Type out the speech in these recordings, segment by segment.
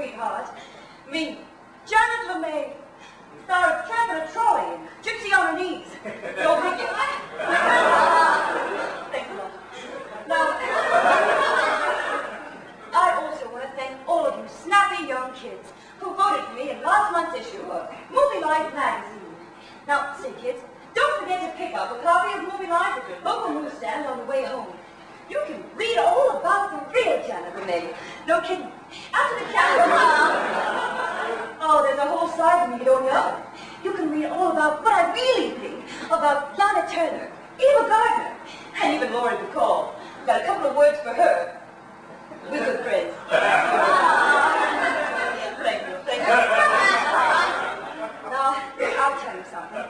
sweetheart. Me, Janet Lamé, star of Tramp and a Trolley, and Gypsy on her knees. Go figure. Thanks a lot. Now, I also want to thank all of you snappy young kids who voted for me in last month's issue of Movie Life magazine. Now, see, kids, don't forget to pick up a copy of Movie Life at your local newsstand on the way home. You can read all about the real Janet Lamé. No kidding. After the camera. Oh, there's a whole side of me you don't know. You can read all about what I really think about Donna Turner, Eva Gardner, and even Laurie Bacall. Got a couple of words for her. We're good friends. Thank you. Now, I'll tell you something.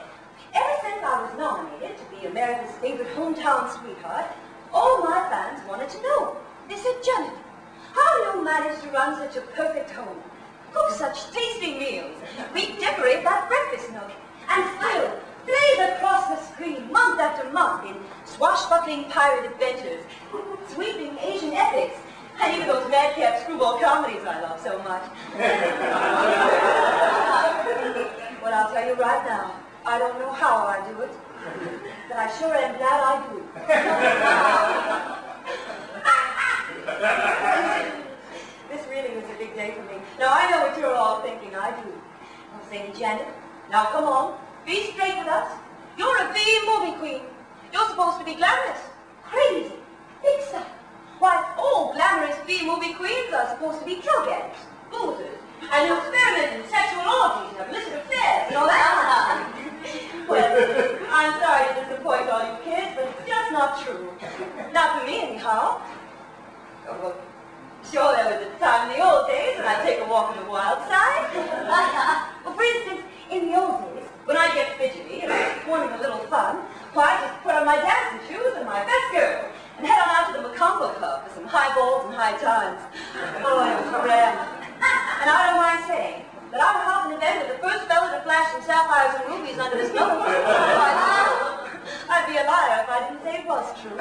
Ever since I was nominated to be America's favorite hometown sweetheart, all my fans wanted to know. They said, Janet, how do you manage to run such a perfect home? Cook such tasty meals, redecorate that breakfast nook, and still blaze across the screen month after month in swashbuckling pirate adventures, sweeping Asian epics, and even those madcap screwball comedies I love so much. Well, I'll tell you right now, I don't know how I do it, but I sure am glad I do. This really is a big day for me. Now, I know what you're all thinking. I do. I'm saying, Janet, now come on, be straight with us. You're a B-movie queen. You're supposed to be glamorous, crazy, big stuff. Why, all glamorous B-movie queens are supposed to be drug addicts, boozers, and you experiment in sexual orgies and illicit affairs and all that. Well, I'm sorry to disappoint all you kids, but it's just not true. Not for me, anyhow. Oh, well, sure, there was a time in the old days when I'd take a walk on the wild side. Well, for instance, in the old days, when I'd get fidgety and I was wanting a little fun, well, I'd just put on my dancing shoes and my best girl and head on out to the Macombo Club for some high balls and high times. Oh, it was grand. And I don't mind saying that I would often event with the first fella to flash some sapphires and rubies under his nose. I'd be a liar if I didn't say it was true.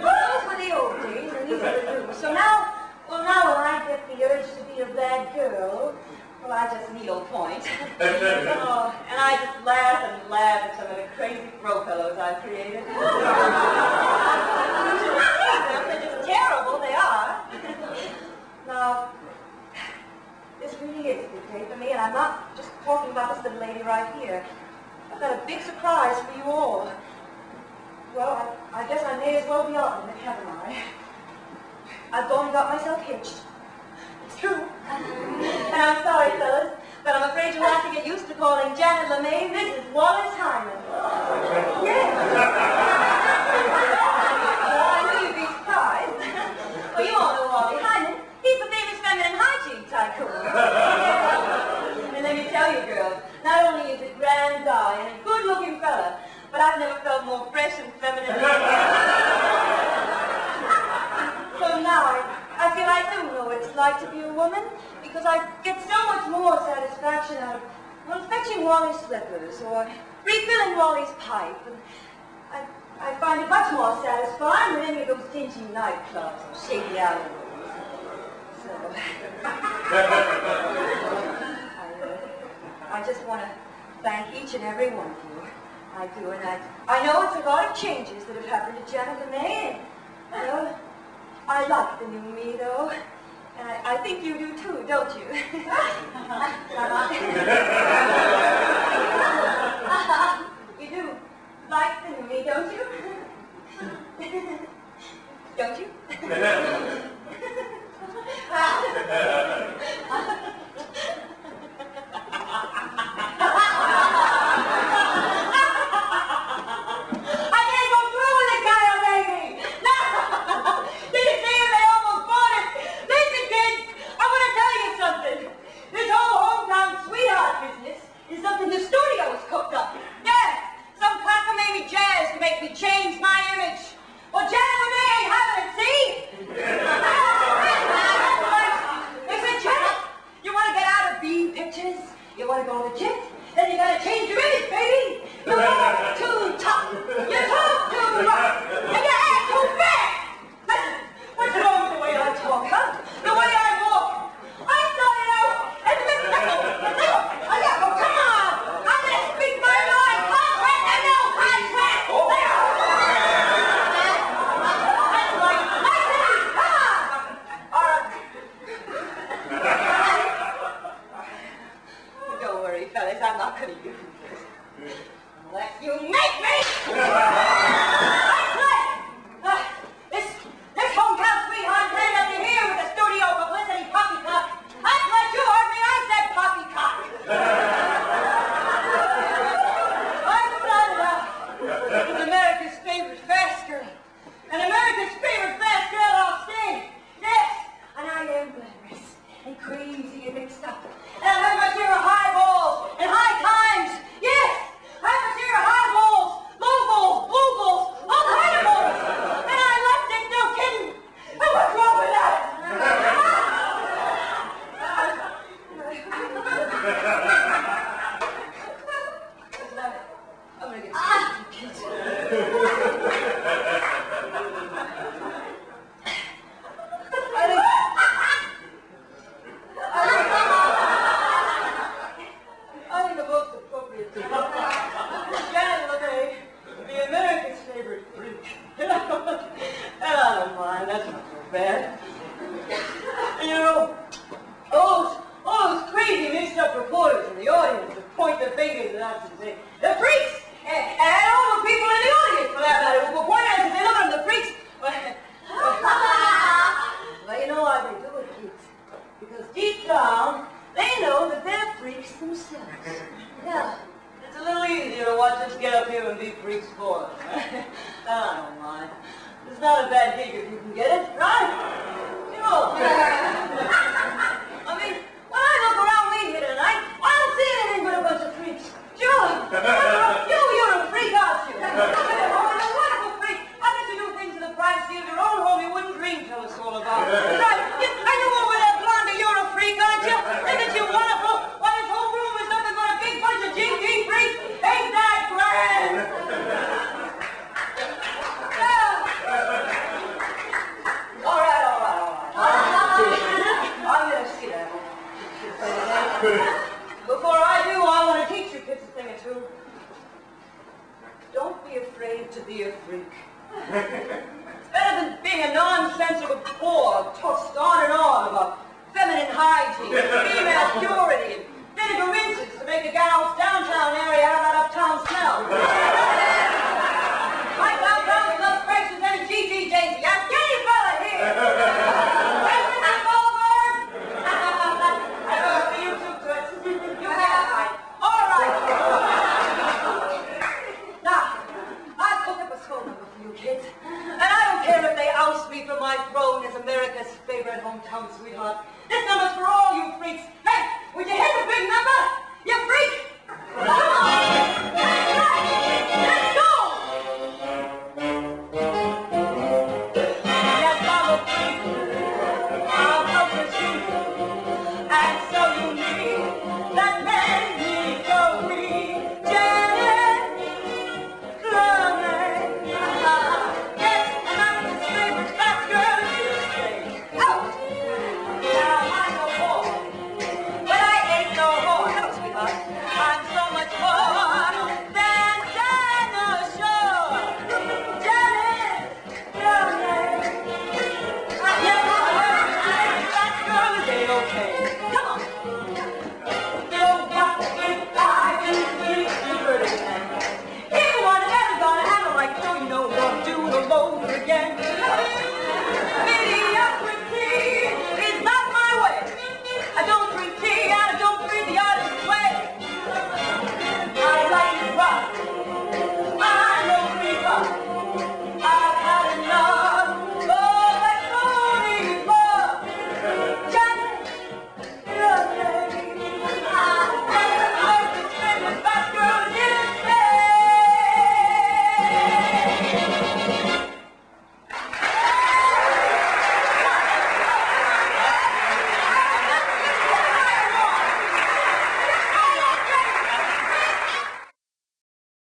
Well, those were the old days, and these are the new. So now when I get the urge to be a bad girl, well, I just needle point. Oh, and I just laugh and laugh at some of the crazy bro fellows I've created. They're just terrible, they are. Now, this really is a big day for me, and I'm not just talking about this little lady right here. I've got a big surprise for you all. Well, I guess I may as well be out in it, haven't I? I've gone and got myself hitched. It's true. And I'm sorry, fellas, but I'm afraid you'll have to get used to calling Janet Lamé Mrs. Wallace Hyman. Yes. Well, I knew you'd be surprised. Well, you all know Wally Hyman. He's the famous feminine hygiene tycoon. And let me tell you, girls, not only is he a grand guy and a good-looking fella, but I've never felt more fresh and feminine. So now I feel I do know what it's like to be a woman, because I get so much more satisfaction out of, well, fetching Wally's slippers or refilling Wally's pipe. And I find it much more satisfying than any of those dingy nightclubs or shady alleyways. So, I just want to thank each and every one of you. I do, and I know it's a lot of changes that have happened to Janet Lamé. Well, I like the new me, though. And I think you do too, don't you? You do like the new me, don't you? Don't you? Change my image. Well, Janet Lamé ain't having it, see? They said, Janet, you want to get out of B pictures? You want to go legit? Then you got to change your image, baby. You walk too tough. You talk too rough. And you act too fast. What's wrong with the way I talk, huh? The way I walk? I think the most appropriate thing. Janet Lamé, the American's favorite freak. And I don't mind, that's not so bad. And you know, all those crazy mixed up reporters in the audience that point their fingers at us and say, the freaks! And all the people in the audience, for that matter, who will point at us and say, look at them, the freaks! Well, you know why they do it, kids? Because deep down, they know that they're freaks themselves. Yeah. It's a little easier to watch us get up here and be freaks for them. Right? I don't mind. It's not a bad gig if you can get it, right? Sure. I mean, when I look around me here tonight, I don't see anything but a bunch of freaks. Sure. You're a freak, aren't you? You're a wonderful freak. I bet you do things in the privacy of your own home you wouldn't dream to tell us all about. Right. And you over there, Blondie, you're a freak, aren't you? Isn't you wonderful? Why, this whole room is nothing but a big bunch of GT freaks. Ain't that grand? All right. I'm going to see that. Before I do, I want to teach you kids a thing or two. Don't be afraid to be a freak. It's better than being a nonsensical bore, tossed on and on about feminine hygiene, female purity, and vinegar rinses to make the gal's downtown area have that uptown smell. My downtown smells fresh as any GTJs. Yes, get any fella here! Where's the forward? I know for you two, Toots. You have right. All right. Now, I've cooked up a soul number for you kids. And I don't care if they oust me from my throne as America's favorite hometown sweetheart. This number's for all you freaks. Hey, would you hit the big number?